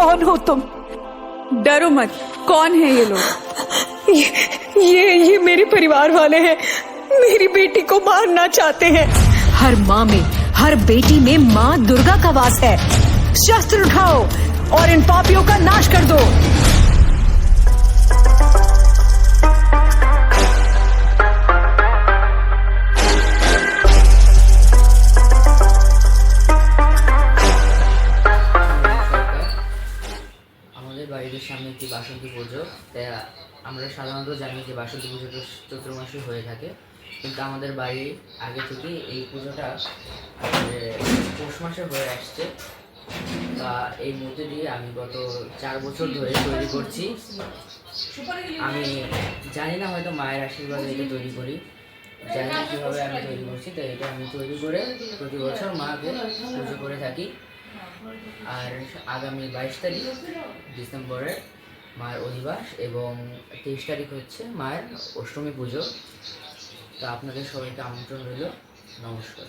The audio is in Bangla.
कौन हो तुम? डरो मत। कौन है ये लोग? ये मेरे परिवार वाले हैं। मेरी बेटी को मारना चाहते हैं। हर माँ में, हर बेटी में माँ दुर्गा का वास है। शस्त्र उठाओ और इन पापियों का नाश कर दो। আমাদের বাড়ির সামনে একটি বাসন্তী পুজো, তাই আমরা সাধারণত জানি যে বাসন্তী পুজোটা চৈত্র মাসে হয়ে থাকে, কিন্তু আমাদের বাড়ি আগে থেকে এই পুজোটা পৌষ মাসে হয়ে আসছে। তা এই মূর্তিটি আমি গত 4 বছর ধরে তৈরি করছি। আমি জানি না, হয়তো মায়ের আশীর্বাদে এটা তৈরি করি, জানি না কীভাবে আমি তৈরি করছি। তো এটা আমি তৈরি করে প্রতি বছর মাকে পুজো করে থাকি। আর আগামী 22 তারিখ ডিসেম্বরের মায়ের অধিবাস এবং 23 তারিখ হচ্ছে মায়ের অষ্টমী পুজো। তো আপনাদের সবাইকে আমন্ত্রণ রইল। নমস্কার।